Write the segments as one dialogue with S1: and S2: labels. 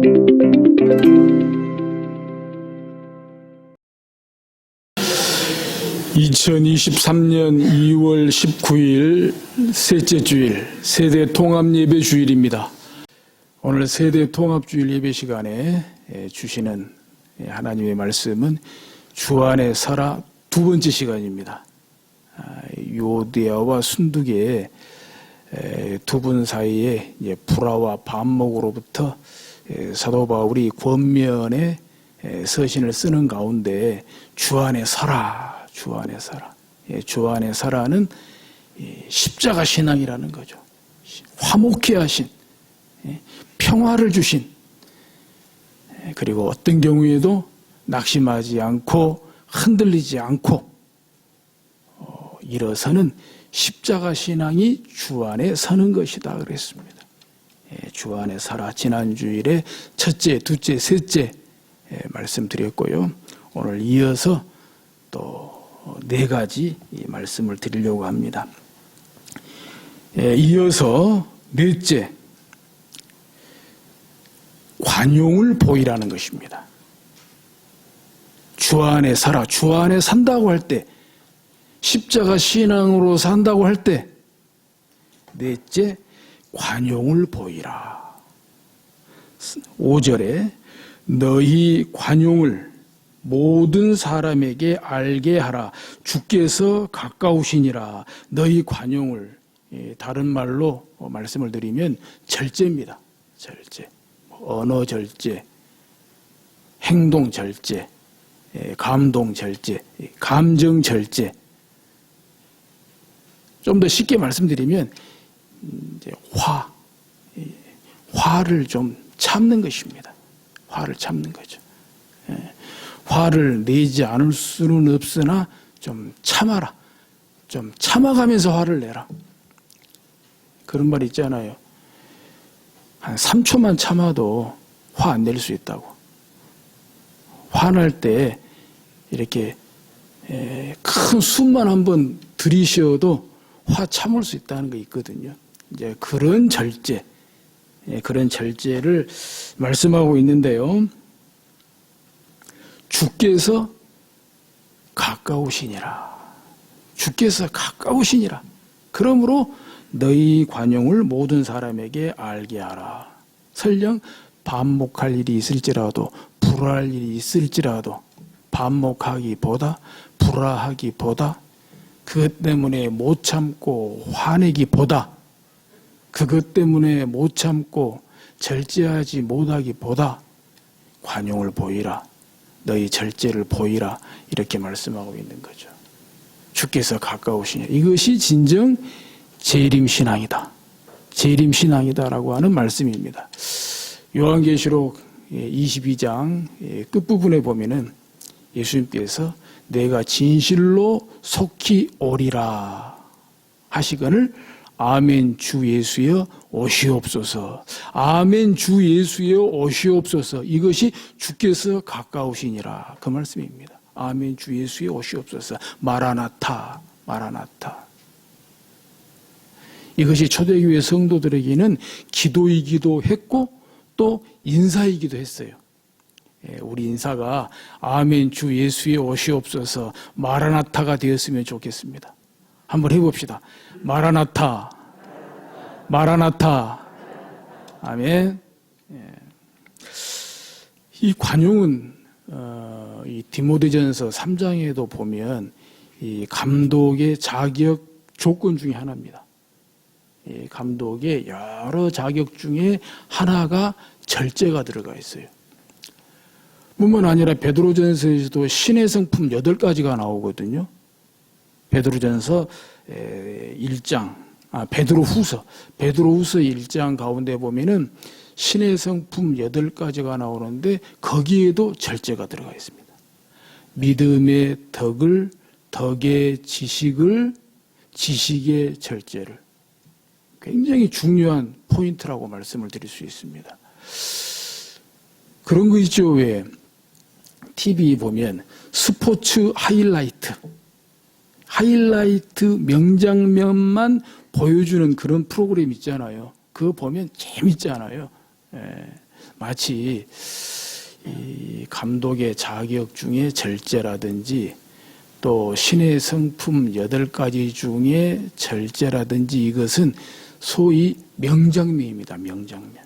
S1: (2023년 2월 19일) 셋째 주일 세대 통합 예배 주일입니다. 오늘 세대 통합 주일 예배 시간에 주시는 하나님의 말씀은 주 안에 살아 두 번째 시간입니다. 요디아와 순두계의 두 분 사이에 불화와 반목으로부터 사도 바울이 권면의 서신을 쓰는 가운데 주 안에 살아, 주 안에 살아. 주 안에 살아는 십자가 신앙이라는 거죠. 화목케 하신, 평화를 주신, 그리고 어떤 경우에도 낙심하지 않고 흔들리지 않고 일어서는 십자가 신앙이 주 안에 서는 것이다 그랬습니다. 주 안에 살아 지난주일에 첫째, 둘째, 셋째 말씀드렸고요. 오늘 이어서 또 네 가지 말씀을 드리려고 합니다. 이어서 넷째, 관용을 보이라는 것입니다. 주 안에 살아, 주 안에 산다고 할 때, 십자가 신앙으로 산다고 할 때, 넷째, 관용을 보이라. 5절에 너희 관용을 모든 사람에게 알게 하라. 주께서 가까우시니라. 너희 관용을, 다른 말로 말씀을 드리면 절제입니다. 절제. 언어 절제, 행동 절제, 감동 절제, 감정 절제. 좀 더 쉽게 말씀드리면 이제 화를 좀 참는 것입니다. 화를 참는 거죠. 화를 내지 않을 수는 없으나 좀 참아라. 좀 참아가면서 화를 내라. 그런 말 있잖아요. 한 3초만 참아도 화 안 낼 수 있다고. 화날 때 이렇게 큰 숨만 한번 들이쉬어도 화 참을 수 있다는 거 있거든요. 이제 그런 절제, 그런 절제를 말씀하고 있는데요. 주께서 가까우시니라. 주께서 가까우시니라. 그러므로 너희 관용을 모든 사람에게 알게 하라. 설령 반목할 일이 있을지라도, 불화할 일이 있을지라도, 반목하기보다, 불화하기보다, 그것 때문에 못 참고 화내기보다, 그것 때문에 못 참고 절제하지 못하기보다 관용을 보이라. 너희 절제를 보이라. 이렇게 말씀하고 있는 거죠. 주께서 가까우시냐. 이것이 진정 재림신앙이다. 재림신앙이다라고 하는 말씀입니다. 요한계시록 22장 끝부분에 보면은 예수님께서 내가 진실로 속히 오리라 하시거늘 아멘 주 예수여 오시옵소서. 아멘 주 예수여 오시옵소서. 이것이 주께서 가까우시니라. 그 말씀입니다. 아멘 주 예수여 오시옵소서. 마라나타, 마라나타. 이것이 초대교회 성도들에게는 기도이기도 했고 또 인사이기도 했어요. 우리 인사가 아멘 주 예수의 오시옵소서 마라나타가 되었으면 좋겠습니다. 한번 해봅시다. 마라나타, 마라나타. 아멘. 이 관용은 이 디모데전서 3장에도 보면 이 감독의 자격 조건 중에 하나입니다. 이 감독의 여러 자격 중에 하나가 절제가 들어가 있어요. 뿐만 아니라 베드로전서에서도 신의 성품 8가지가 나오거든요. 베드로전서 1장, 베드로후서 1장 가운데 보면은 신의 성품 8가지가 나오는데 거기에도 절제가 들어가 있습니다. 믿음의 덕을, 덕의 지식을, 지식의 절제를. 굉장히 중요한 포인트라고 말씀을 드릴 수 있습니다. 그런 거 있죠. 왜 TV 보면 스포츠 하이라이트 명장면만 보여주는 그런 프로그램 있잖아요. 그거 보면 재밌잖아요. 마치 이 감독의 자격 중에 절제라든지 또 신의 성품 8가지 중에 절제라든지 이것은 소위 명장면입니다. 명장면.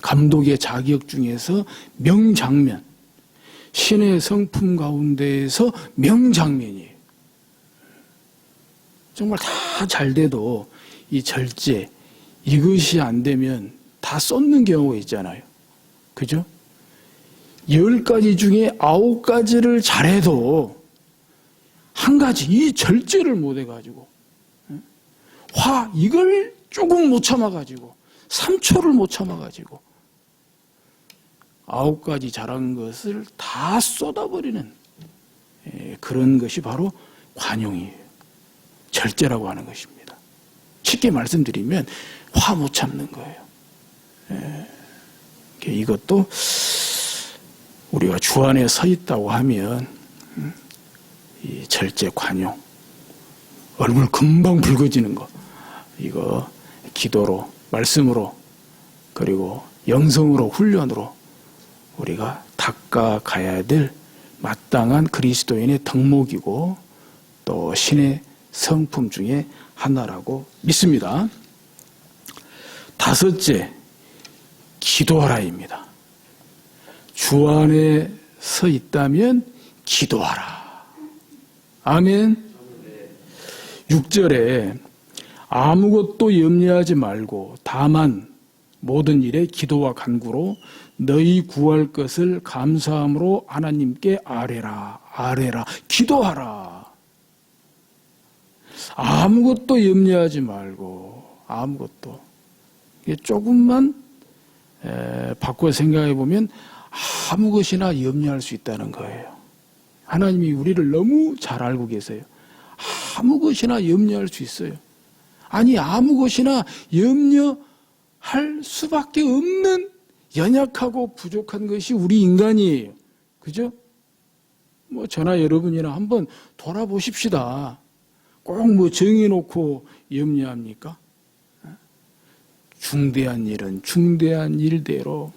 S1: 감독의 자격 중에서 명장면. 신의 성품 가운데에서 명장면이에요. 정말 다 잘 돼도 이 절제, 이것이 안 되면 다 쏟는 경우가 있잖아요. 그죠? 10가지 중에 9가지를 잘해도 한 가지, 이 절제를 못 해가지고, 이걸 조금 못 참아가지고, 3초를 못 참아가지고, 9가지 잘한 것을 다 쏟아버리는 그런 것이 바로 관용이에요. 절제라고 하는 것입니다. 쉽게 말씀드리면 화 못 참는 거예요. 이것도 우리가 주 안에 서 있다고 하면 이 절제 관용, 얼굴 금방 붉어지는 거, 이거 기도로, 말씀으로, 그리고 영성으로, 훈련으로 우리가 닦아가야 될 마땅한 그리스도인의 덕목이고 또 신의 성품 중에 하나라고 믿습니다. 5째, 기도하라입니다. 주 안에 서 있다면 기도하라. 아멘. 6절에 아무것도 염려하지 말고 다만 모든 일에 기도와 간구로 너희 구할 것을 감사함으로 하나님께 아뢰라. 기도하라. 아무것도 염려하지 말고, 아무것도. 조금만 바꿔 생각해 보면 아무 것이나 염려할 수 있다는 거예요. 하나님이 우리를 너무 잘 알고 계세요. 아무 것이나 염려할 수 있어요. 아니, 아무 것이나 염려할 수밖에 없는 연약하고 부족한 것이 우리 인간이에요. 그죠? 저나 여러분이나 한번 돌아보십시다. 꼭 정해놓고 염려합니까? 중대한 일은 중대한 일대로,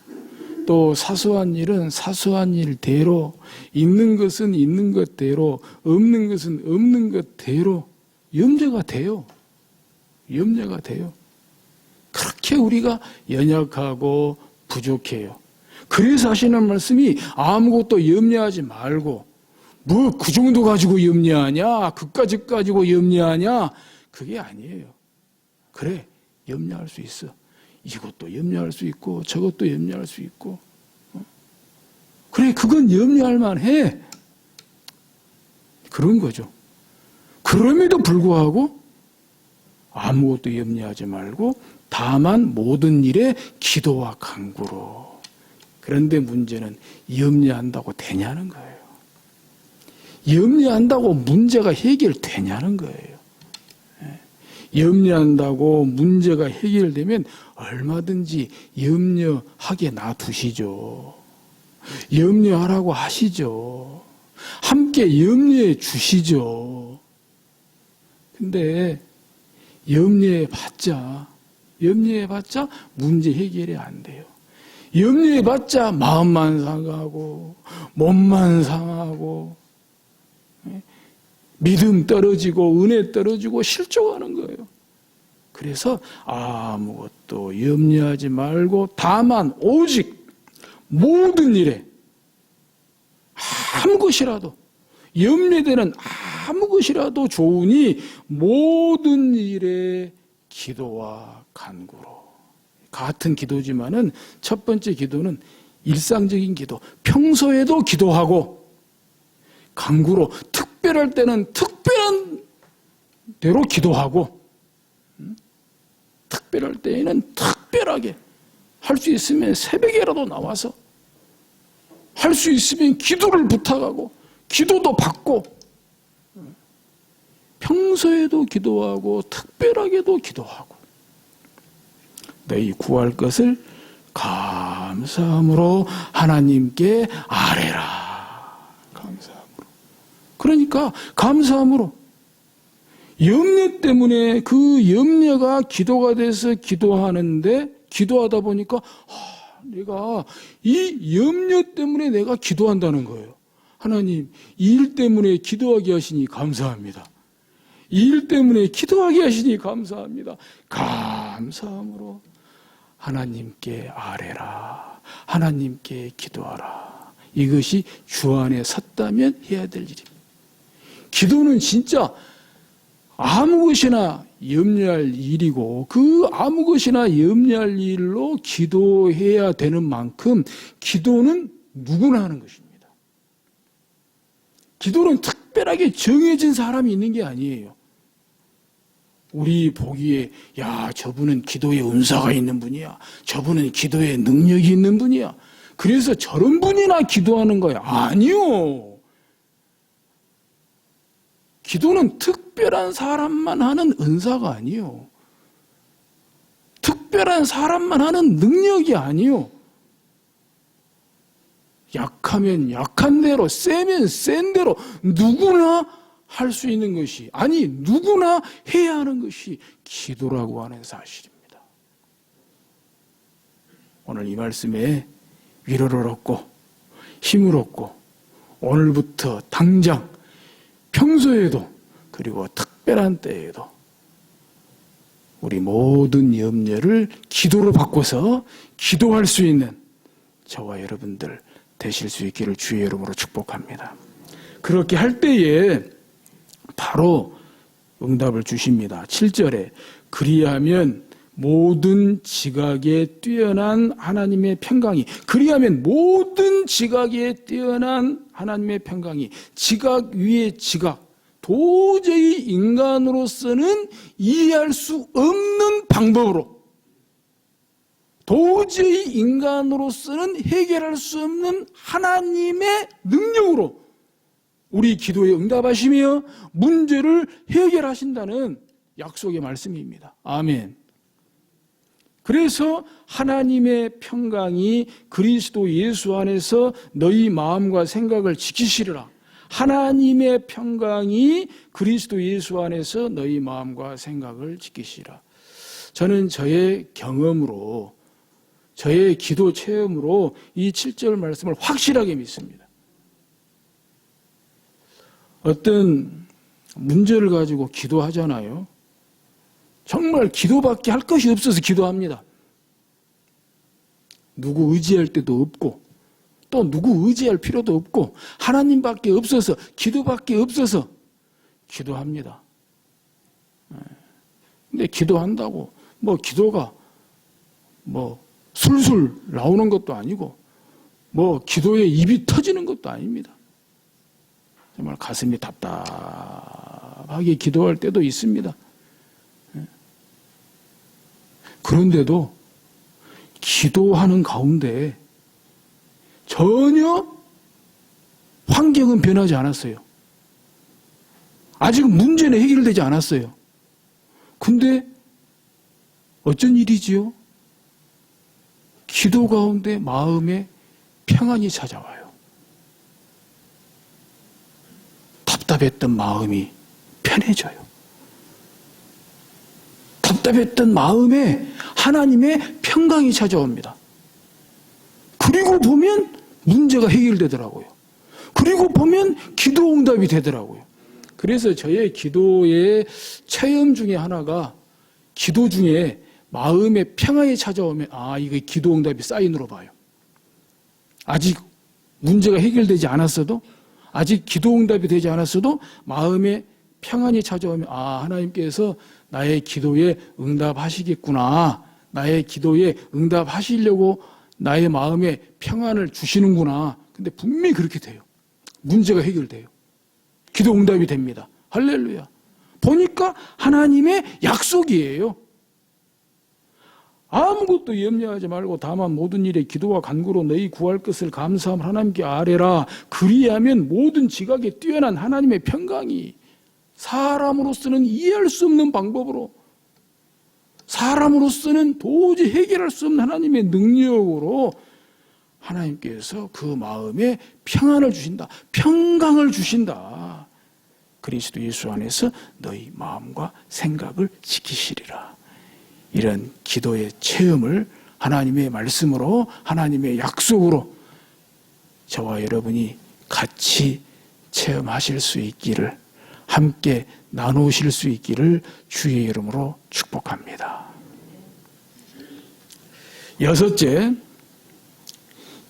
S1: 또 사소한 일은 사소한 일대로, 있는 것은 있는 것대로, 없는 것은 없는 것대로 염려가 돼요. 염려가 돼요. 그렇게 우리가 연약하고 부족해요. 그래서 하시는 말씀이 아무것도 염려하지 말고, 그 정도 가지고 염려하냐? 그까지 가지고 염려하냐? 그게 아니에요. 그래, 염려할 수 있어. 이것도 염려할 수 있고 저것도 염려할 수 있고. 그래, 그건 염려할 만해. 그런 거죠. 그럼에도 불구하고 아무것도 염려하지 말고 다만 모든 일에 기도와 간구로. 그런데 문제는 염려한다고 되냐는 거예요. 염려한다고 문제가 해결되냐는 거예요. 염려한다고 문제가 해결되면 얼마든지 염려하게 놔두시죠. 염려하라고 하시죠. 함께 염려해 주시죠. 근데 염려해봤자 문제 해결이 안 돼요. 염려해봤자 마음만 상하고 몸만 상하고 믿음 떨어지고 은혜 떨어지고 실족하는 거예요. 그래서 아무것도 염려하지 말고 다만 오직 모든 일에 아무 것이라도 염려되는 아무 것이라도 좋으니 모든 일에 기도와 간구로. 같은 기도지만은 첫 번째 기도는 일상적인 기도, 평소에도 기도하고 간구로 특별할 때는 특별한 대로 기도하고 특별할 때에는 특별하게 할 수 있으면 새벽에라도 나와서 할 수 있으면 기도를 부탁하고 기도도 받고 평소에도 기도하고 특별하게도 기도하고 너희 구할 것을 감사함으로 하나님께 아뢰라. 감사함으로. 그러니까 감사함으로 염려 때문에 그 염려가 기도가 돼서 기도하는데 기도하다 보니까 내가 이 염려 때문에 내가 기도한다는 거예요. 하나님, 이 일 때문에 기도하게 하시니 감사합니다. 이 일 때문에 기도하게 하시니 감사합니다. 감사함으로 하나님께 아뢰라. 하나님께 기도하라. 이것이 주 안에 섰다면 해야 될 일입니다. 기도는 진짜 아무 것이나 염려할 일이고 그 아무 것이나 염려할 일로 기도해야 되는 만큼 기도는 누구나 하는 것입니다. 기도는 특별하게 정해진 사람이 있는 게 아니에요. 우리 보기에 야, 저분은 기도에 은사가 있는 분이야. 저분은 기도에 능력이 있는 분이야. 그래서 저런 분이나 기도하는 거야. 아니요. 기도는 특별한 사람만 하는 은사가 아니요. 특별한 사람만 하는 능력이 아니요. 약하면 약한 대로, 세면 센 대로 누구나 할 수 있는 것이, 아니 누구나 해야 하는 것이 기도라고 하는 사실입니다. 오늘 이 말씀에 위로를 얻고 힘을 얻고 오늘부터 당장 평소에도 그리고 특별한 때에도 우리 모든 염려를 기도로 바꿔서 기도할 수 있는 저와 여러분들 되실 수 있기를 주의 이름으로 축복합니다. 그렇게 할 때에 바로 응답을 주십니다. 7절에 그리하면 모든 지각에 뛰어난 하나님의 평강이, 그리하면 모든 지각에 뛰어난 하나님의 평강이, 지각 위에 지각, 도저히 인간으로서는 이해할 수 없는 방법으로, 도저히 인간으로서는 해결할 수 없는 하나님의 능력으로 우리 기도에 응답하시며 문제를 해결하신다는 약속의 말씀입니다. 아멘. 그래서 하나님의 평강이 그리스도 예수 안에서 너희 마음과 생각을 지키시리라. 하나님의 평강이 그리스도 예수 안에서 너희 마음과 생각을 지키시리라. 저는 저의 경험으로, 저의 기도 체험으로 이 7절 말씀을 확실하게 믿습니다. 어떤 문제를 가지고 기도하잖아요. 정말 기도밖에 할 것이 없어서 기도합니다. 누구 의지할 데도 없고 또 누구 의지할 필요도 없고 하나님밖에 없어서, 기도밖에 없어서 기도합니다. 근데 기도한다고 기도가 술술 나오는 것도 아니고 기도에 입이 터지는 것도 아닙니다. 정말 가슴이 답답하게 기도할 때도 있습니다. 그런데도 기도하는 가운데 전혀 환경은 변하지 않았어요. 아직 문제는 해결되지 않았어요. 근데 어쩐 일이지요? 기도 가운데 마음에 평안이 찾아와요. 답답했던 마음이 편해져요. 답답했던 마음에 하나님의 평강이 찾아옵니다. 그리고 보면 문제가 해결되더라고요. 그리고 보면 기도 응답이 되더라고요. 그래서 저의 기도의 체험 중에 하나가, 기도 중에 마음의 평안이 찾아오면 이거 기도 응답이 사인으로 봐요. 아직 문제가 해결되지 않았어도, 아직 기도 응답이 되지 않았어도 마음에 평안이 찾아오면 하나님께서 나의 기도에 응답하시겠구나, 나의 기도에 응답하시려고 나의 마음에 평안을 주시는구나. 근데 분명히 그렇게 돼요. 문제가 해결돼요. 기도 응답이 됩니다. 할렐루야. 보니까 하나님의 약속이에요. 아무것도 염려하지 말고 다만 모든 일에 기도와 간구로 너희 구할 것을 감사함을 하나님께 아뢰라. 그리하면 모든 지각에 뛰어난 하나님의 평강이, 사람으로서는 이해할 수 없는 방법으로, 사람으로서는 도저히 해결할 수 없는 하나님의 능력으로 하나님께서 그 마음에 평안을 주신다, 평강을 주신다. 그리스도 예수 안에서 너희 마음과 생각을 지키시리라. 이런 기도의 체험을 하나님의 말씀으로, 하나님의 약속으로 저와 여러분이 같이 체험하실 수 있기를, 함께 나누실 수 있기를 주의 이름으로 축복합니다. 여섯째,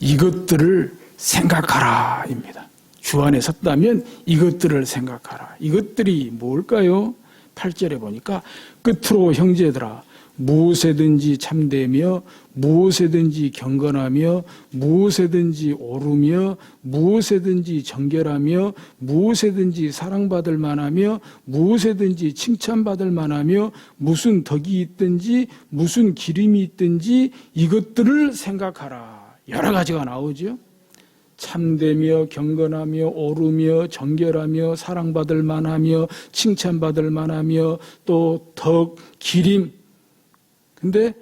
S1: 이것들을 생각하라입니다. 주 안에 섰다면 이것들을 생각하라. 이것들이 뭘까요? 8절에 보니까 끝으로 형제들아 무엇에든지 참되며 무엇에든지 경건하며 무엇에든지 오르며 무엇에든지 정결하며 무엇에든지 사랑받을 만하며 무엇에든지 칭찬받을 만하며 무슨 덕이 있든지 무슨 기림이 있든지 이것들을 생각하라. 여러 가지가 나오죠. 참되며 경건하며 오르며 정결하며 사랑받을 만하며 칭찬받을 만하며 또 덕, 기림. 근데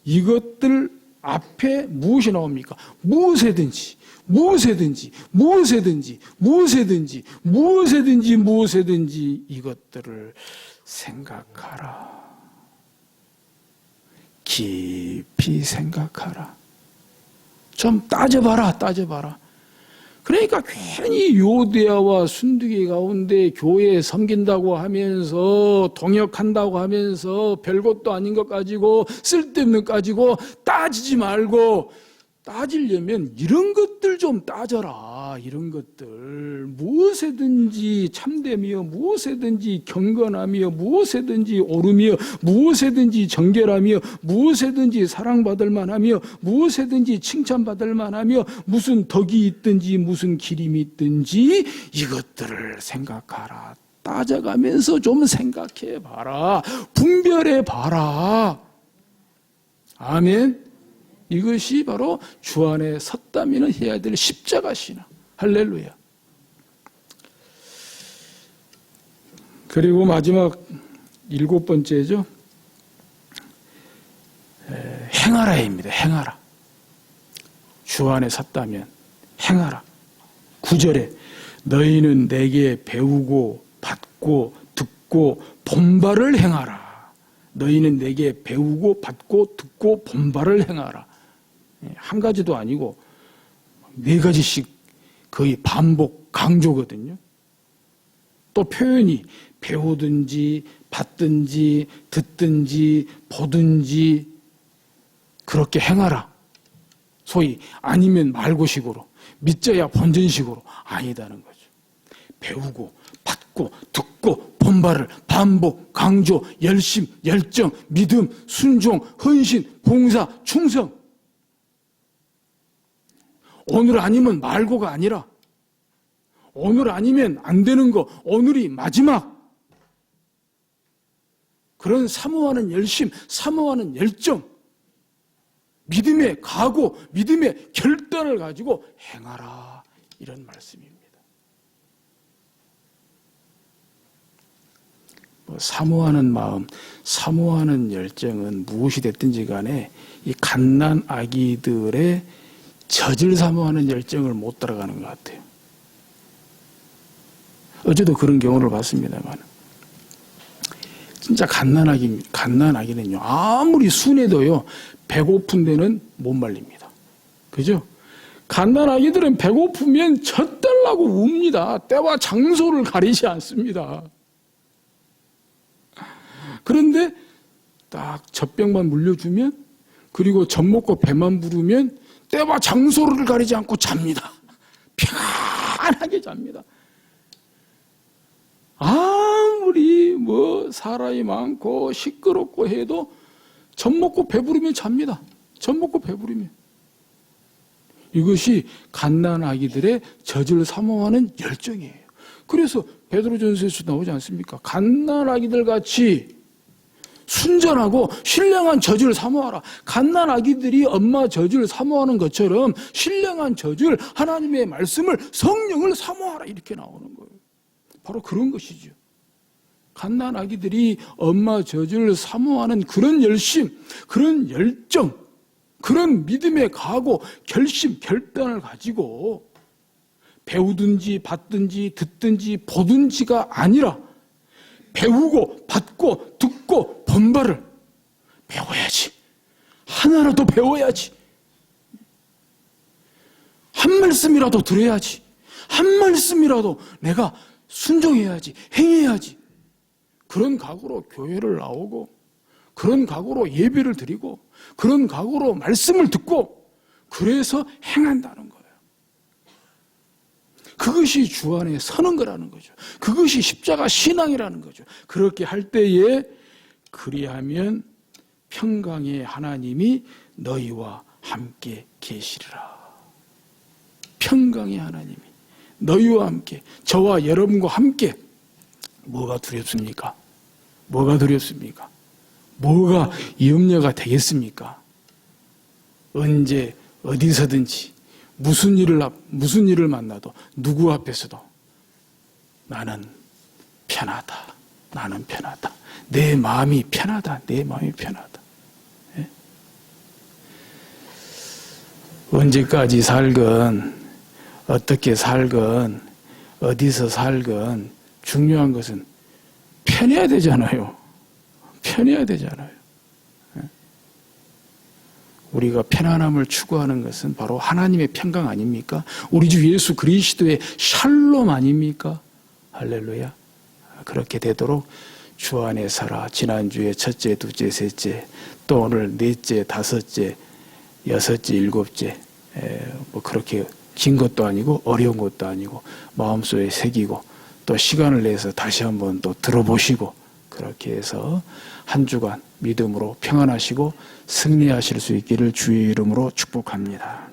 S1: 이것들 앞에 무엇이 나옵니까? 무엇에든지 이것들을 생각하라. 깊이 생각하라. 좀 따져봐라. 그러니까 괜히 요대야와 순두개 가운데 교회에 섬긴다고 하면서 동역한다고 하면서 별것도 아닌 것 가지고 쓸데없는 것 가지고 따지지 말고, 따지려면 이런 것들 좀 따져라. 이런 것들 무엇에든지 참되며 무엇에든지 경건하며 무엇에든지 오르며 무엇에든지 정결하며 무엇에든지 사랑받을 만하며 무엇에든지 칭찬받을 만하며 무슨 덕이 있든지 무슨 기림이 있든지 이것들을 생각하라. 따져가면서 좀 생각해봐라. 분별해봐라. 아멘. 이것이 바로 주 안에 섰다면 해야 될 십자가 신앙. 할렐루야. 그리고 마지막 7번째죠. 행하라입니다. 행하라. 주 안에 섰다면 행하라. 9절에 너희는 내게 배우고 받고 듣고 본바를 행하라. 너희는 내게 배우고 받고 듣고 본바를 행하라. 한 가지도 아니고 4가지씩 거의 반복 강조거든요. 또 표현이 배우든지 받든지 듣든지 보든지 그렇게 행하라. 소위 아니면 말고식으로, 믿져야 본전식으로 아니다는 거죠. 배우고 받고 듣고 본바를 반복, 강조, 열심, 열정, 믿음, 순종, 헌신, 봉사, 충성. 오늘 아니면 말고가 아니라 오늘 아니면 안 되는 거, 오늘이 마지막. 그런 사모하는 열심, 사모하는 열정, 믿음의 각오, 믿음의 결단을 가지고 행하라. 이런 말씀입니다. 사모하는 마음, 사모하는 열정은 무엇이 됐든지 간에 이 갓난 아기들의 젖을 사모하는 열정을 못 따라가는 것 같아요. 어제도 그런 경우를 봤습니다만, 진짜 갓난 아기는요, 아무리 순해도요, 배고픈 데는 못 말립니다. 그죠? 갓난 아기들은 배고프면 젖달라고 웁니다. 때와 장소를 가리지 않습니다. 그런데 딱 젖병만 물려주면, 그리고 젖 먹고 배만 부르면 때와 장소를 가리지 않고 잡니다. 편안하게 잡니다. 아무리 사람이 많고 시끄럽고 해도 젖 먹고 배부르면 잡니다. 젖 먹고 배부르면. 이것이 갓난 아기들의 젖을 사모하는 열정이에요. 그래서 베드로전서에서 나오지 않습니까? 갓난 아기들 같이 순전하고 신령한 젖을 사모하라. 갓난 아기들이 엄마 젖을 사모하는 것처럼 신령한 젖을, 하나님의 말씀을, 성령을 사모하라. 이렇게 나오는 거예요. 바로 그런 것이죠. 갓난 아기들이 엄마 젖을 사모하는 그런 열심, 그런 열정, 그런 믿음의 각오, 결심, 결단을 가지고 배우든지 받든지 듣든지 보든지가 아니라 배우고 받고 듣고 본바를 배워야지. 하나라도 배워야지. 한 말씀이라도 들어야지. 한 말씀이라도 내가 순종해야지. 행해야지. 그런 각오로 교회를 나오고, 그런 각오로 예배를 드리고, 그런 각오로 말씀을 듣고, 그래서 행한다는 거예요. 그것이 주 안에 서는 거라는 거죠. 그것이 십자가 신앙이라는 거죠. 그렇게 할 때에 그리하면 평강의 하나님이 너희와 함께 계시리라. 평강의 하나님이 너희와 함께, 저와 여러분과 함께. 뭐가 두렵습니까? 뭐가 두렵습니까? 뭐가 염려가 되겠습니까? 언제 어디서든지 무슨 일을 만나도 누구 앞에서도 나는 편하다. 나는 편하다. 내 마음이 편하다. 내 마음이 편하다. 예? 언제까지 살건, 어떻게 살건, 어디서 살건 중요한 것은 편해야 되잖아요. 편해야 되잖아요. 우리가 편안함을 추구하는 것은 바로 하나님의 평강 아닙니까? 우리 주 예수 그리스도의 샬롬 아닙니까? 할렐루야. 그렇게 되도록 주 안에 살아. 지난주에 첫째, 둘째, 셋째, 또 오늘 넷째, 다섯째, 여섯째, 일곱째, 뭐 그렇게 긴 것도 아니고 어려운 것도 아니고 마음속에 새기고 또 시간을 내서 다시 한번 또 들어보시고, 그렇게 해서 한 주간 믿음으로 평안하시고 승리하실 수 있기를 주의 이름으로 축복합니다.